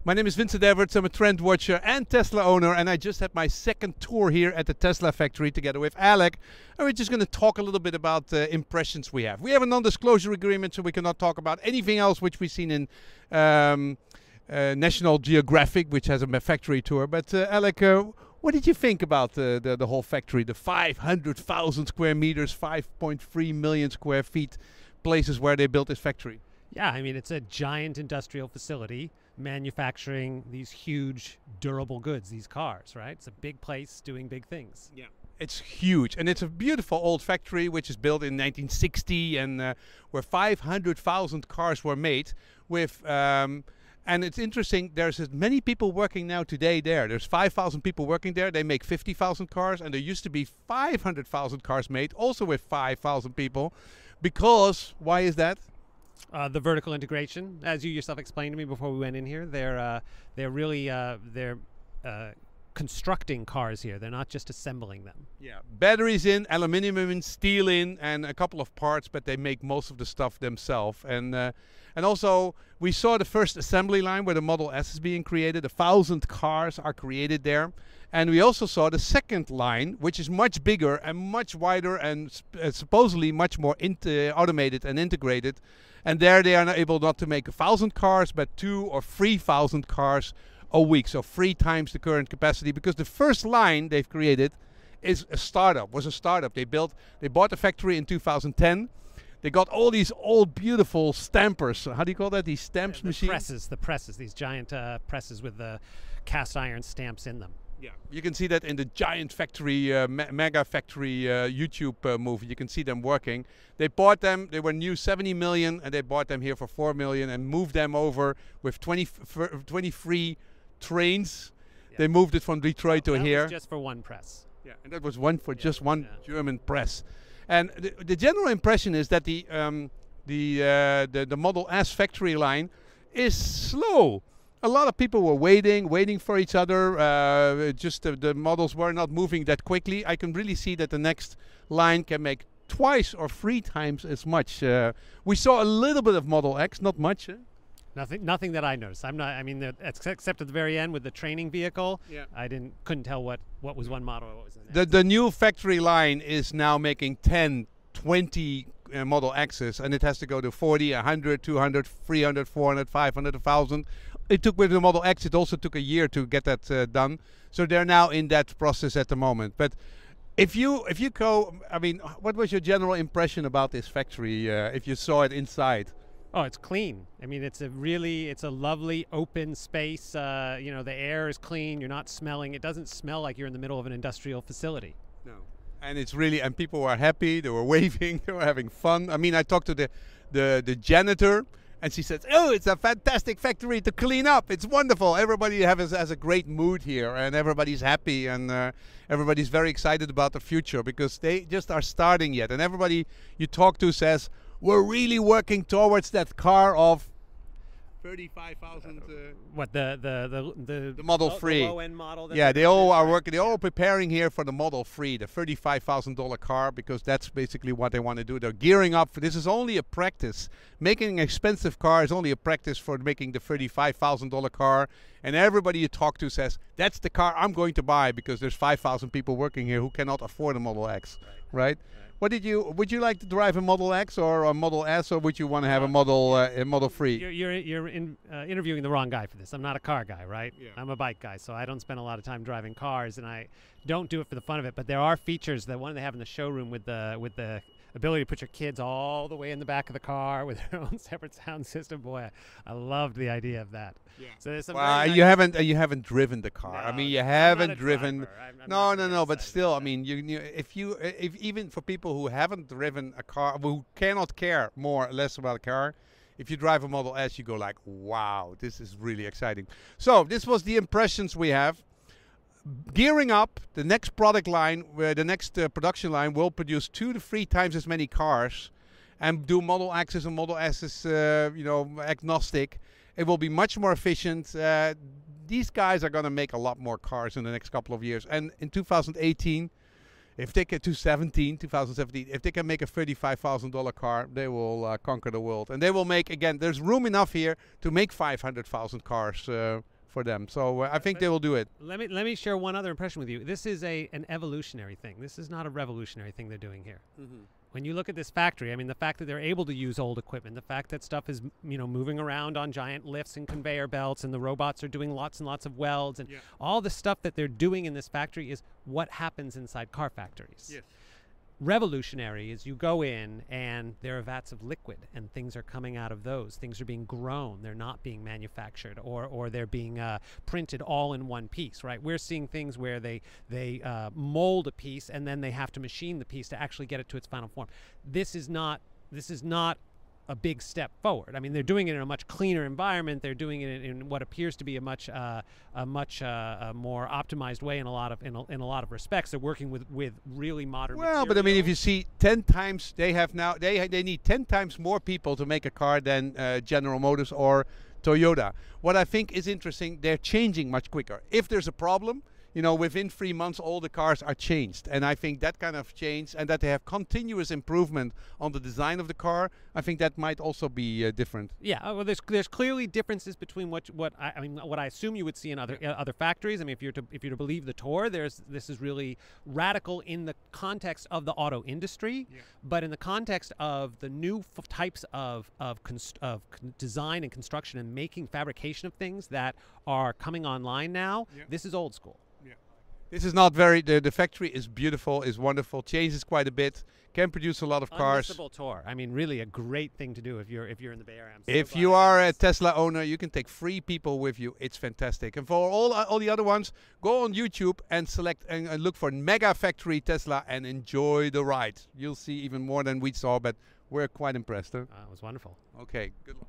My name is Vincent Everts. I'm a trend watcher and Tesla owner, and I just had my second tour here at the Tesla factory together with Alec, and we're just going to talk a little bit about the impressions we have. We have a non-disclosure agreement, so we cannot talk about anything else which we've seen in National Geographic, which has a factory tour. But Alec, what did you think about the whole factory? The 500,000 square meters, 5.3 million square feet places where they built this factory. Yeah, I mean, it's a giant industrial facility manufacturing these huge, durable goods, these cars, right? It's a big place doing big things. Yeah, it's huge. And it's a beautiful old factory, which is built in 1960, and where 500,000 cars were made with... and it's interesting, there's as many people working now today there. There's 5,000 people working there. They make 50,000 cars, and there used to be 500,000 cars made, also with 5,000 people. Because, why is that? The vertical integration, as you yourself explained to me before we went in here, they're really constructing cars here. They're not just assembling them. Yeah, batteries in, aluminium in, steel in, and a couple of parts, but they make most of the stuff themselves. And also we saw the first assembly line where the Model S is being created. 1,000 cars are created there. And we also saw the second line, which is much bigger and much wider and supposedly much more automated and integrated. And there they are able not to make 1,000 cars, but 2,000 or 3,000 cars a week. So 3 times the current capacity, because the first line they've created is a startup, They bought the factory in 2010. They got all these old beautiful stampers. How do you call that? These stamps machines? The presses, these giant presses with the cast iron stamps in them. Yeah, you can see that in the giant factory, mega factory YouTube movie. You can see them working. They bought them, they were new 70 million, and they bought them here for 4 million and moved them over with 23 trains. Yeah. They moved it from Detroit to here. That was just for one press. Yeah, and that was one for just one German press. And the general impression is that the Model S factory line is slow. A lot of people were waiting for each other. The models were not moving that quickly. I can really see that the next line can make 2 or 3 times as much. We saw a little bit of Model X, not much. Nothing that I noticed. I mean, except at the very end with the training vehicle. Yeah. I couldn't tell what was one model or what was the next. The new factory line is now making 10, 20 Model X's, and it has to go to 40, 100, 200, 300, 400, 500, 1,000. It took with the Model X, it also took a year to get that done. So they're now in that process at the moment. But if you go, I mean, what was your general impression about this factory if you saw it inside? Oh, it's clean. I mean, it's a lovely open space. You know, the air is clean. You're not smelling. It doesn't smell like you're in the middle of an industrial facility. No. And it's really, and people were happy. They were waving. They were having fun. I mean, I talked to the janitor, and she said, "Oh, it's a fantastic factory to clean up. It's wonderful. Everybody has a great mood here, and everybody's happy, and everybody's very excited about the future because they just are starting yet. And everybody you talk to says, we're really working towards that car of 35,000. What the Model 3? The low-end model. Yeah, they all are working. They're all preparing here for the Model 3, the $35,000 car, because that's basically what they want to do. They're gearing up for this. Is only a practice. Making an expensive car is only a practice for making the $35,000 car. And everybody you talk to says that's the car I'm going to buy because there's 5,000 people working here who cannot afford a Model X, right? Would you like to drive a Model X or a Model S, or would you want to have a Model 3? You're interviewing the wrong guy for this. I'm not a car guy, right? Yeah. I'm a bike guy, so I don't spend a lot of time driving cars, and I don't do it for the fun of it. But there are features, the one they have in the showroom with the ability to put your kids all the way in the back of the car with their own separate sound system. Boy, I loved the idea of that. Yeah. So there's some you haven't driven the car. No, I mean, you haven't I'm driven. No. But still, I mean, if even for people who haven't driven a car, who cannot care more or less about a car, if you drive a Model S, you go like, wow, this is really exciting. So this was the impressions we have. Gearing up, the next product line, where the next production line will produce 2 to 3 times as many cars, and do Model X's and Model S's, agnostic. It will be much more efficient. These guys are going to make a lot more cars in the next couple of years. And in 2018, if they get to 2017, if they can make a $35,000 car, they will conquer the world. And they will make, again, there's room enough here to make 500,000 cars for them. So I think they will do it. Let me share one other impression with you. This is an evolutionary thing. This is not a revolutionary thing they're doing here. When you look at this factory, I mean, the fact that they're able to use old equipment, the fact that stuff is, moving around on giant lifts and conveyor belts, and the robots are doing lots and lots of welds, and all the stuff that they're doing in this factory is what happens inside car factories. Yes. Revolutionary is you go in and there are vats of liquid and things are coming out of those. Things are being grown. They're not being manufactured or they're being printed all in one piece, right? We're seeing things where they mold a piece and then they have to machine the piece to actually get it to its final form. This is not a big step forward. I mean, they're doing it in a much cleaner environment. They're doing it in what appears to be a much more optimized way in a lot of respects. They're working with really modern. Well, but I mean, if you see 10 times, they have now they need 10 times more people to make a car than General Motors or Toyota. What I think is interesting, they're changing much quicker. If there's a problem, within 3 months, all the cars are changed. And I think that kind of change, and that they have continuous improvement on the design of the car, I think that might also be different. Yeah, well, there's clearly differences between what I assume you would see in other factories. I mean, if you're to believe the tour, this is really radical in the context of the auto industry, but in the context of the new types of design and construction and making fabrication of things that are coming online now. This is old school. This is not very. The factory is beautiful, is wonderful, changes quite a bit, can produce a lot of cars. Unmissable tour. I mean, really a great thing to do if you're in the Bay Area. If you are a Tesla owner, you can take 3 people with you. It's fantastic. And for all the other ones, go on YouTube and select and look for Mega Factory Tesla and enjoy the ride. You'll see even more than we saw, but we're quite impressed. Huh? It was wonderful. Okay, good luck.